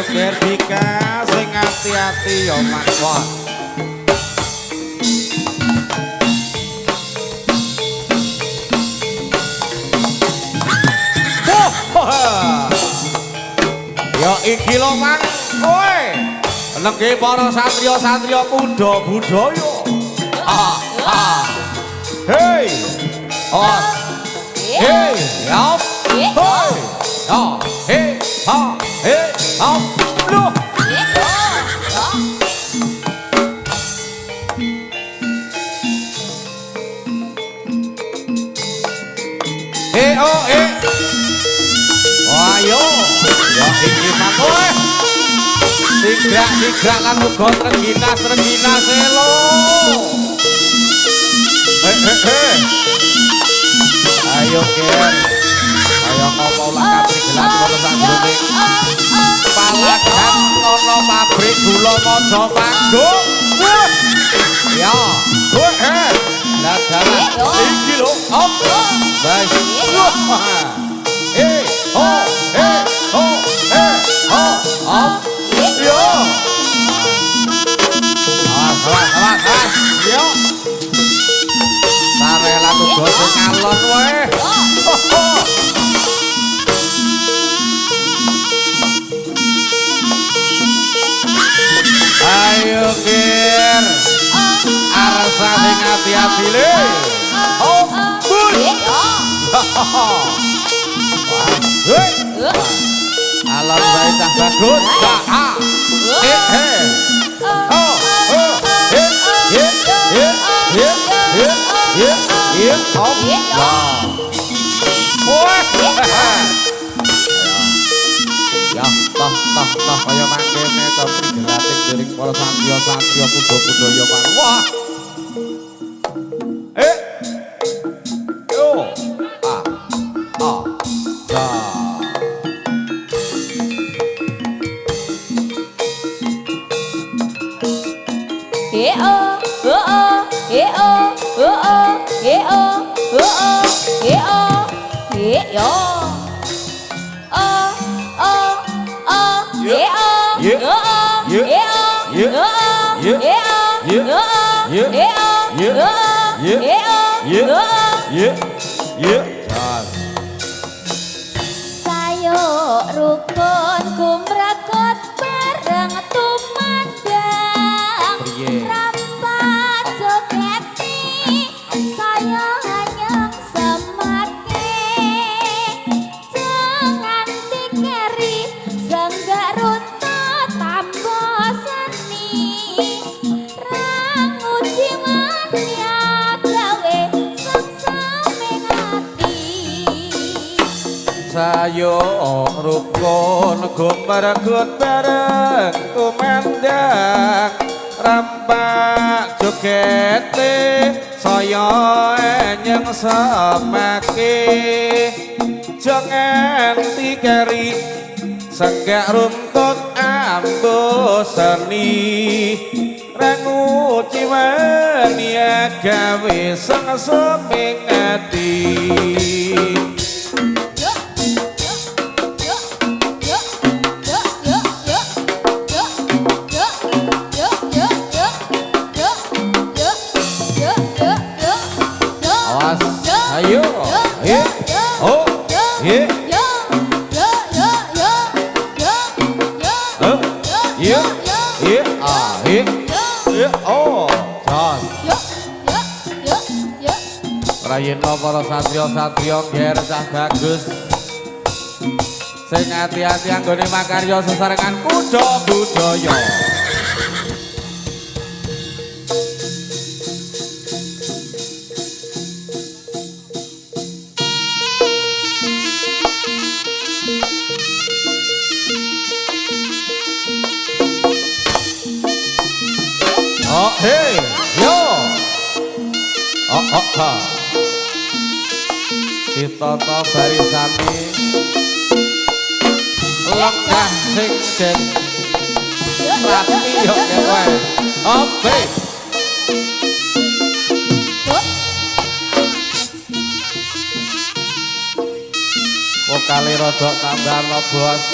Gerdika sing hati-hati yo Mas. Wah. Yo iki lho Mang, kowe. Nengge para satriya-satriya kuda budaya. Hey. Oh. Hey, yop. Hey. Oh, hey. Ha, hey. Hop. Look. Hey, oh, hey. Wah, yo. Yo iki Mang kowe. Sigrak lan uga trenggina selo. Ayo Ger. Ayo ngopo lah katri gelas ngono sak jroning. Palagan ana pabrik gula Mojo Panggung. Ya, kowe lah dalan iki lho. Op. Wes. Op. Yo. Awas. Yo. Sarela tugas sing alon wae. Ayo Kir. Arsa sing hati-hati le. Hop. Bun. Hei. Alon wae cah bagus. Ya, toh kaya mangkene to prigelating dening para satriya kuda-kuda ya Mang. Wah. Yo. Ja. Sayo rukun kumrakot bareng tumandang rapat jogeti saya hanya semakin jangan dikeri enggak runtut tambah seni rangu jiwanya gawe seksame ngati. Sayo rukun gumregut bareng kumandang rampak jogete saya enyeng semake jangan dikeri senggak runtut ambo seni rangu jiwanya gawe seksame ngati. Ayo, oh, oh, Rayena para satriya-satriya ger cah bagus. Sing ati-ati anggone makarya sesarengan kuda budaya. Oh, hey, yo. Ha. Ditata barisane lenggah sing den rapi yo kowe. Oke. Vokale rada tambah Bos.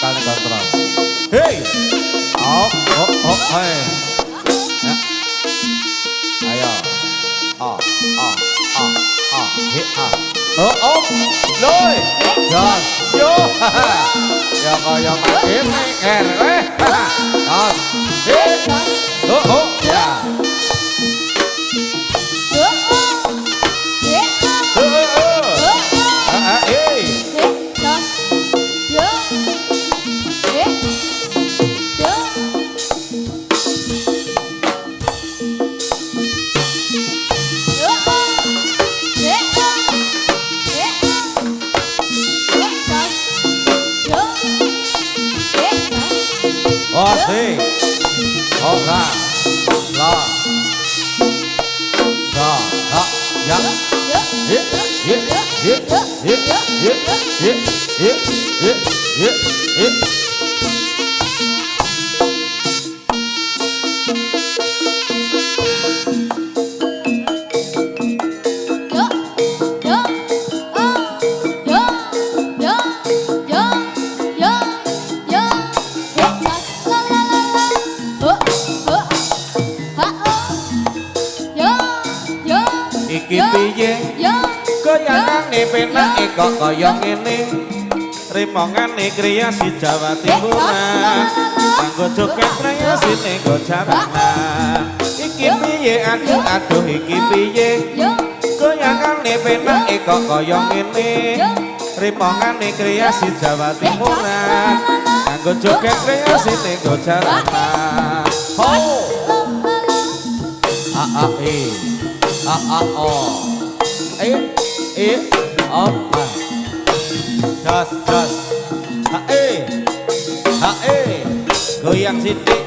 bakal kontrol. Hei. Oh, hey. Ya. Ayo. Lôi. Jos. Yo. Ya kaya makin nger. Jos. Hei. Ya. Oh, sí. Oh, la. Ya. Iki piye goyangane penake kok kaya ngene rimongane kriasi Jawa Timuran kanggo joget kriasi nego jaranan iki piye aduh iki piye goyangane penake kok kaya ngene rimongane kriasi Jawa Timuran kanggo joget kriasi nego jaranan ho Jos goyang sithik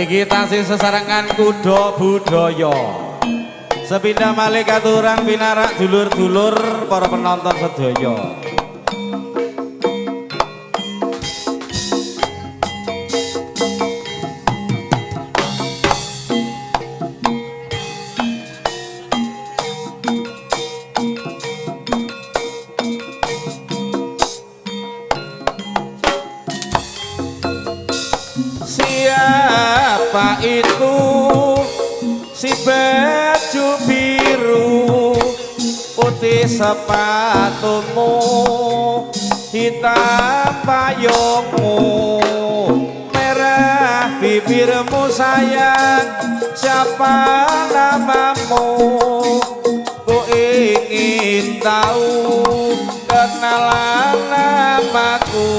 Niki tansih sesarengan kuda budaya. Sepindah malih katuran pinarak dulur-dulur para penonton sedaya. Siapa itu si baju biru putih sepatumu hitam payungmu merah bibirmu sayang siapa namamu ku ingin tahu kenalan namaku.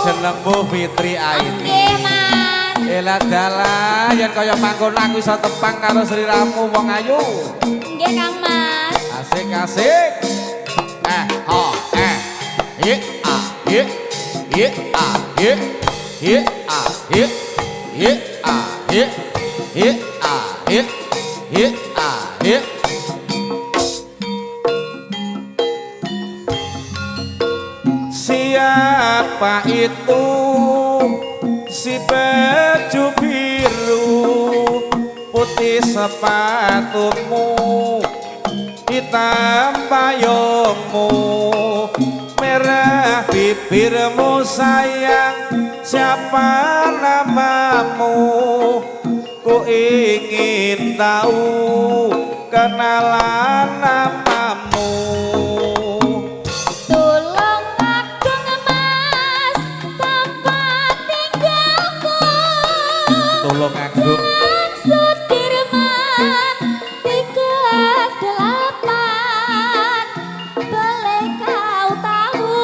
Jenengmu Fitri Aini. Nggih, Mas. Elah dalah yen kaya mangkon aku iso tepang karo sliramu wong ayu. Nggih, Kang Mas. Asik-asik. siapa itu si baju biru putih sepatumu hitam payungmu merah bibirmu sayang siapa namamu ku ingin tahu kenalan namamu Tolong aku ngemas tempat tinggalku tolong aku Sudirman 38 boleh kau tahu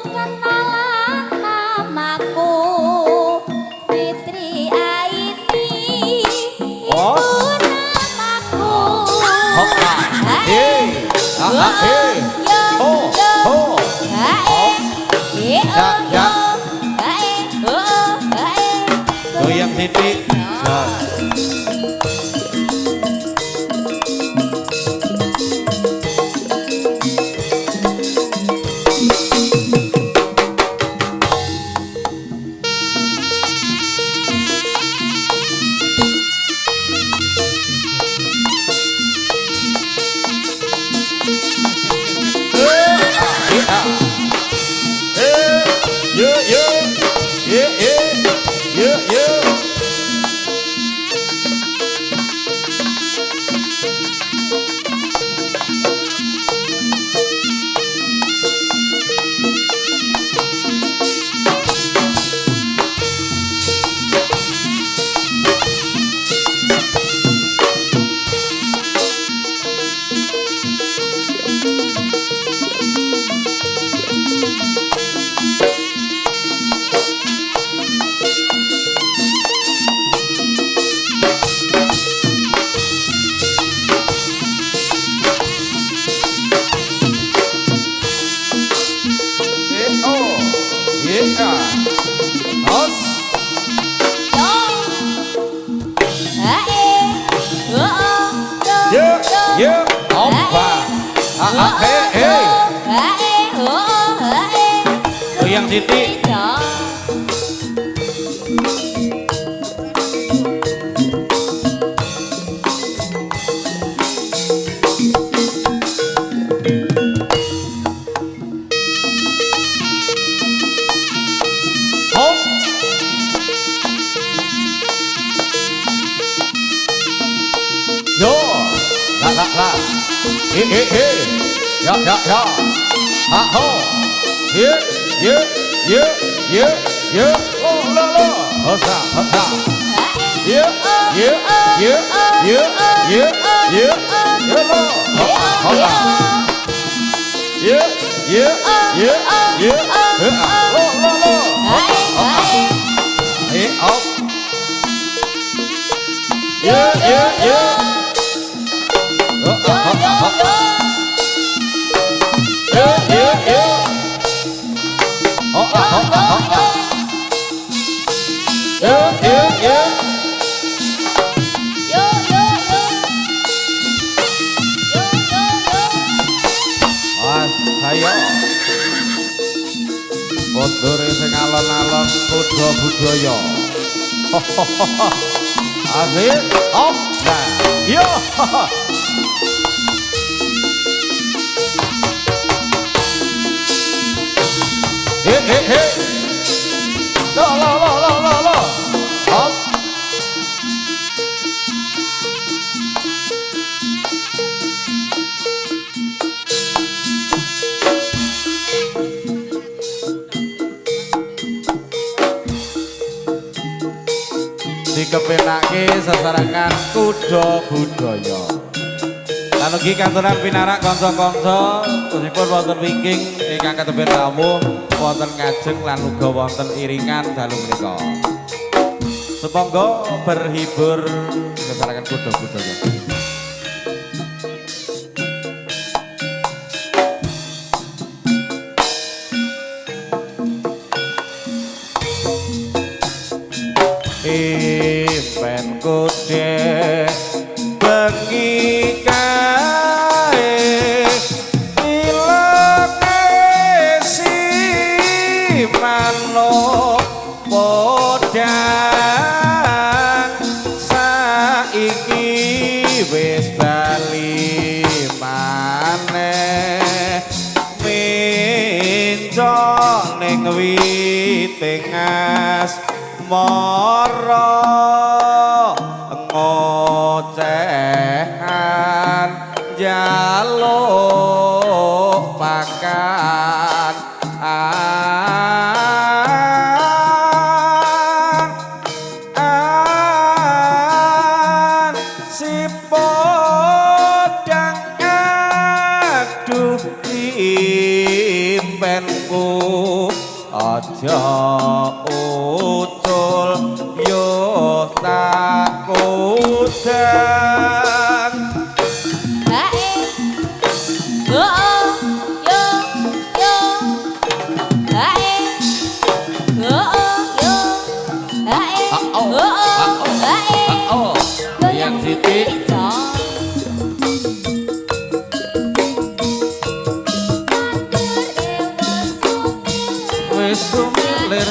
kenalan namaku Fitri Aini Oh. itu namaku Hoppa hey hey oh oh goyang titik goyang titik hop yo la he ya ha ho ye oh la hosa ye lo hosa ye lo hey up ye ayo kodore sing alon-alon kuda budaya asik op nah yo hey lo op dikepenake sesarengan kuda budaya. Lan ugi kanturan pinarak kanca-kanca khususipun wonten wingking ingkang katepin rawuh wonten ngajeng lan uga wonten iringan dalu menika. Sepangga berhibur sesarengan kuda budaya. Ben kode bengi kae ilake si podang saiki wis bali maneh mencok ning witing asmara ngocehan jaluk pakan si podang aduh impenku aja ucul yo takutang yang titik wis sumilir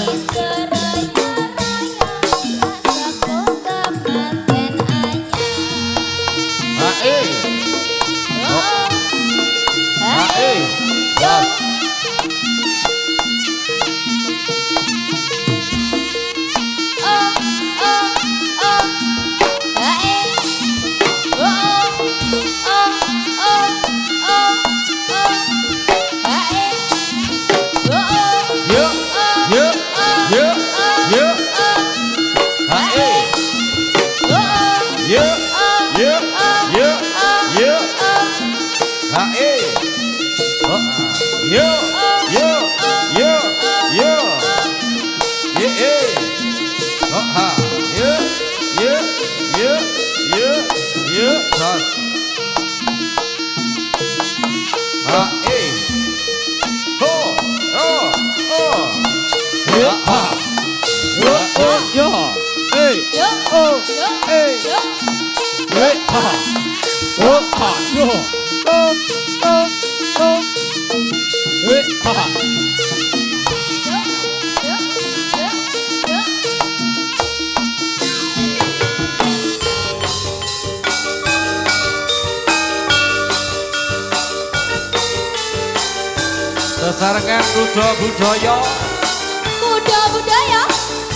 sesarengan kuda budaya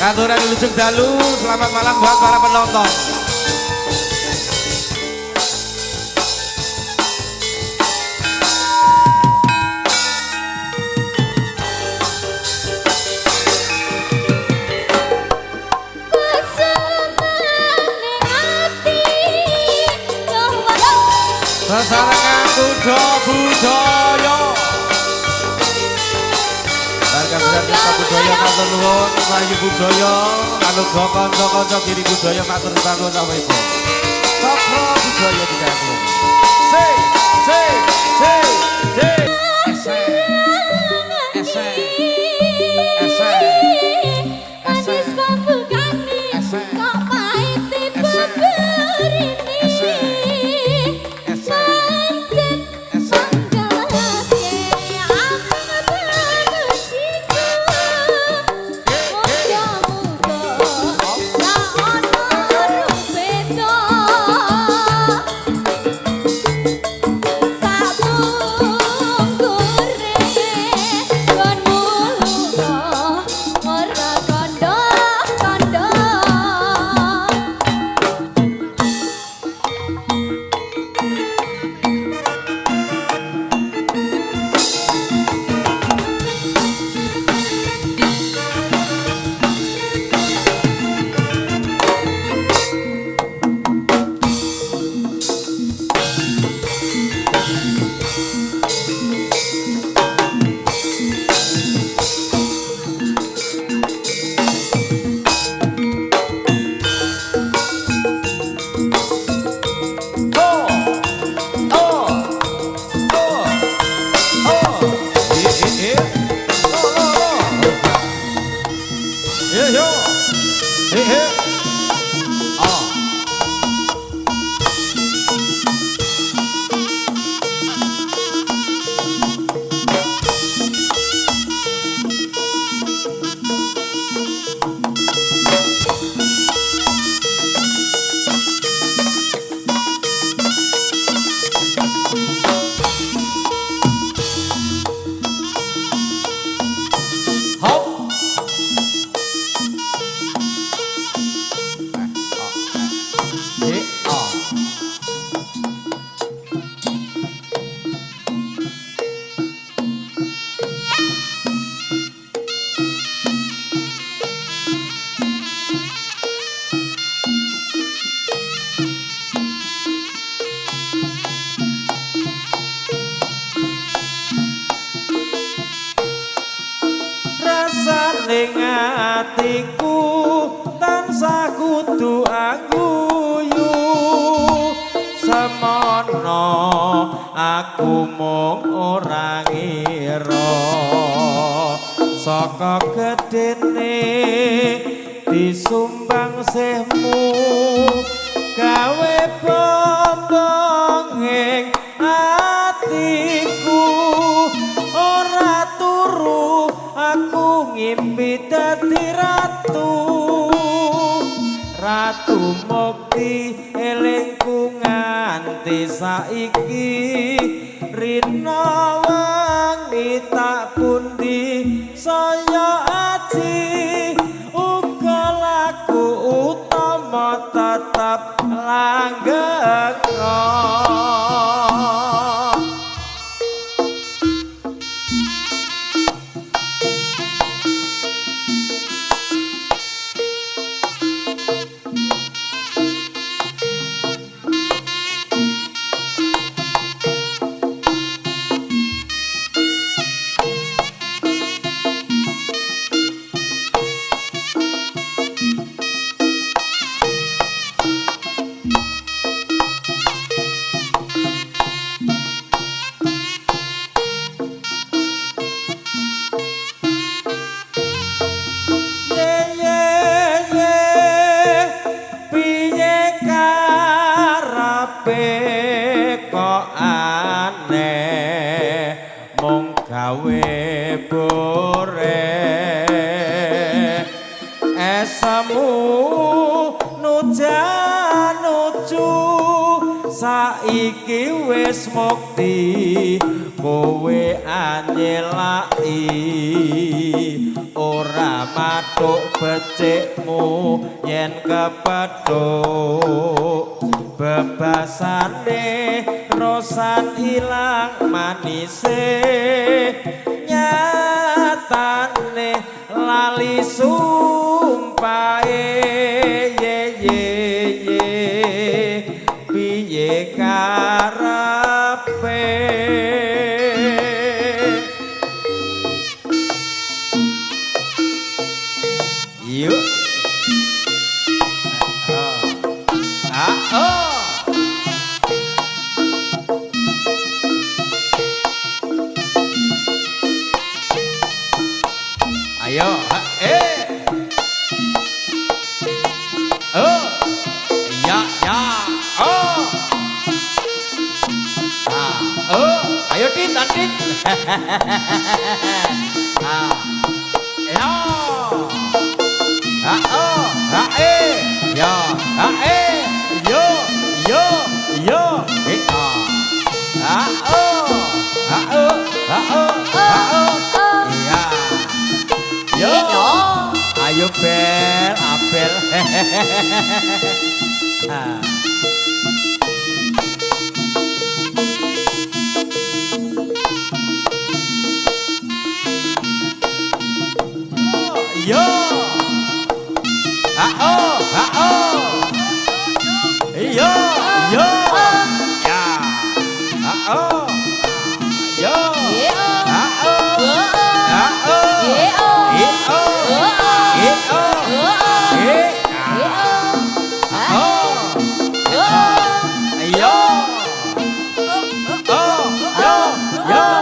kantoran Wilujeng Dalu. Selamat malam buat para penonton. Sesarengan kuda budaya harga kita budaya matur nuwun mlayu budaya anuga kanca-kanca kiri budaya matur nuwun Bapak Ibu Sokro budaya dikasih atiku tansah kudu angguyu semono aku mung ora ngira saka gedene disumbang sehmu gawe bombong ing atiku ora turu aku ngimpi dadi ratu ratu mukti elingku nganti saiki rina wangi tak pundi saya aji uga laku utama tetap langgeng kok aneh mung gawe bore esemu nujan nuju saiki wis mukti kowe anyelaki ora matuk becikmu yen kepethuk bebasane rosan ilang manise nyatane lali sumpahe ye ye ye piye karepe yuk ayo ya ya ayo dit dit ya ya yo yo yo ya yo ayo bel apel yo yo yo ya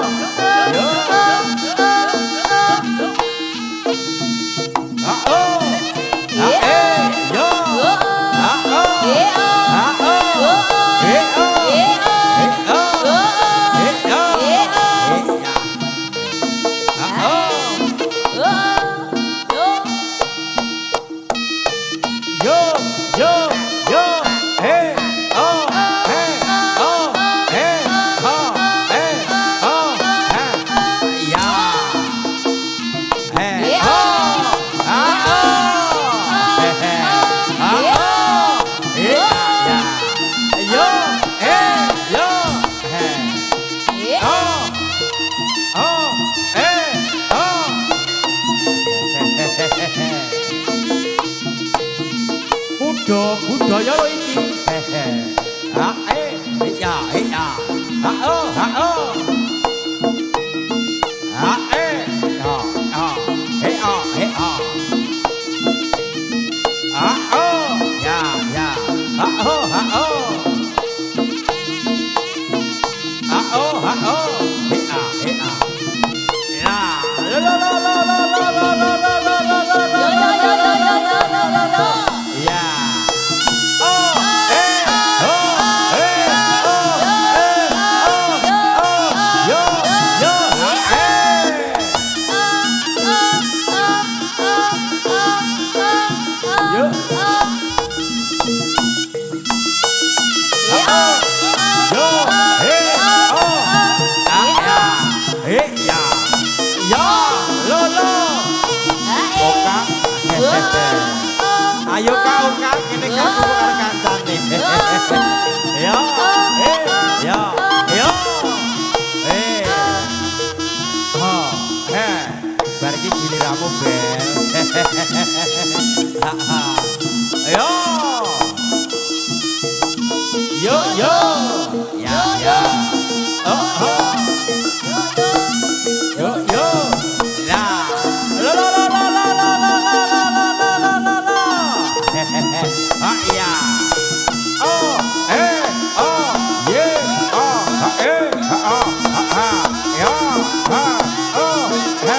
yo budaya lo iki ya Ayo kau kene kamu karo kancane. Yo, yo, yo. Oh, bar iki giliramu, Bel. Ayo. Yo, yo. Ya, ya. Oh, oh. Yo, yo. La. La la la la la la la la la la la la. Ah, ya. Oh, oh, yeah. Oh, oh, ha. Yo, ha. Oh, yo,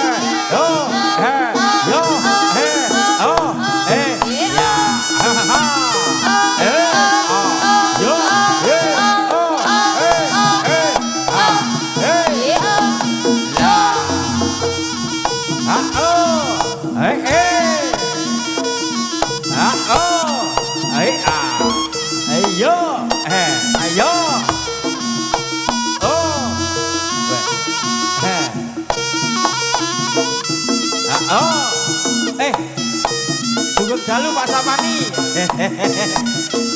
yo, oh, ya. Ha ha. Sugeng dalu Pak Sapani.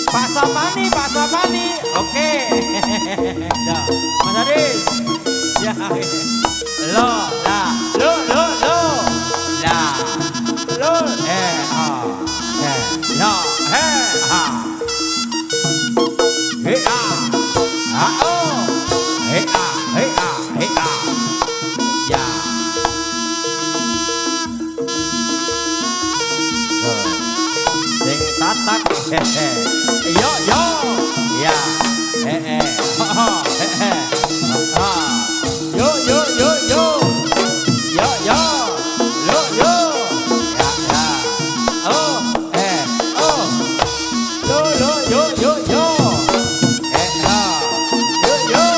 Pak Sapani, Pak Sapani. Oke. Ya, Mas Aris. Ya. Lo, lah, lo. Lah. Lo, ya, ya. Sing tatak yo yo ya yo yo yo yo yo yo lo yo ya ya oh oh lo yo yo yo yo yo lo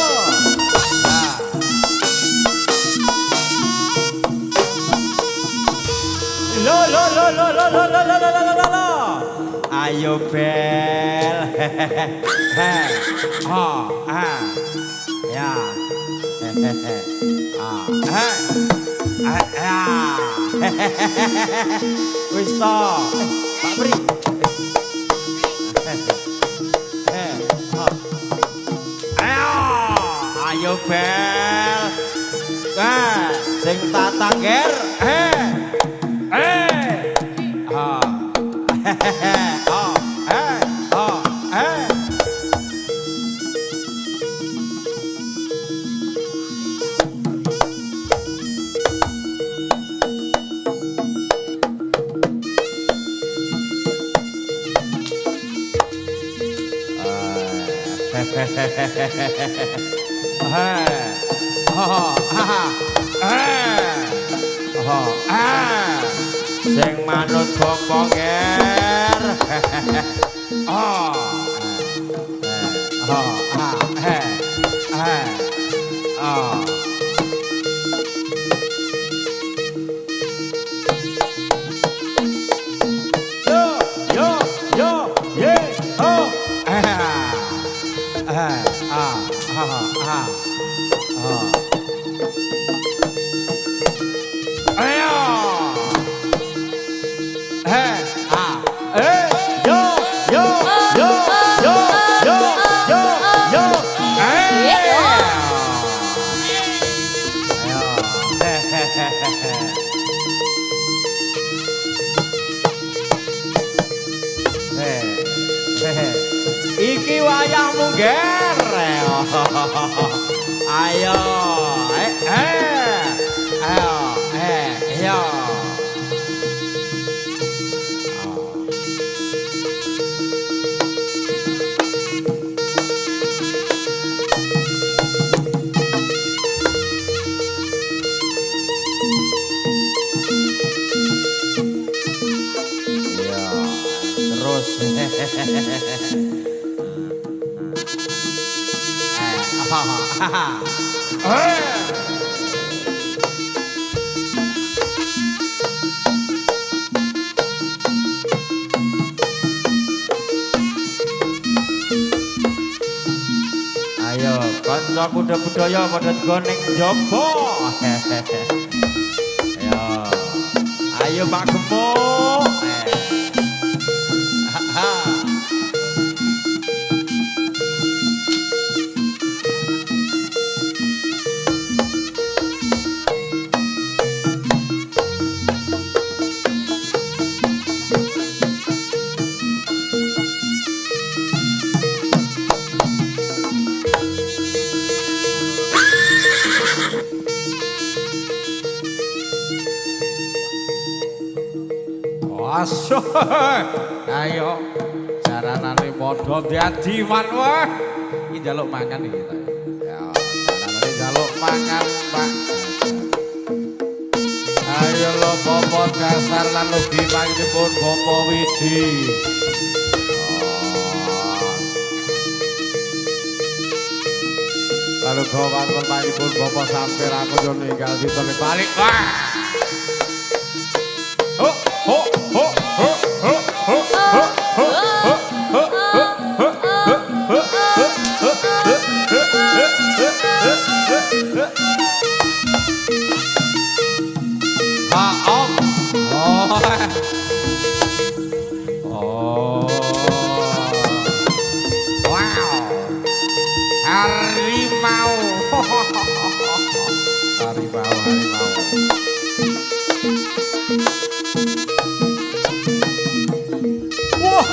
ayo Bel. Ya. Wis to. Pak Pri. Ayo Bel. Sing tatangger. Sing manut bonger. Iki wayahmu ger. Ayo. Ayo. Yo. Terus. Ayo, kanca kuda budaya pada goneng jopo. Ayo, Pak Gemuk. Ayo jaranane padha diadiman wah. Iki njaluk mangan iki ta. Ya, jaranane njaluk mangan, Pak. Ayo lo Bapak Dasar lan ugi pangipun Bapak Widi. Lalu kawan pun Bapak sampai aku yo ninggal ditone balik. Wah. Ho ho ho ho ho ho ho ho ho Ha om. Oh. Wow. Harimau. Harimau. Wah.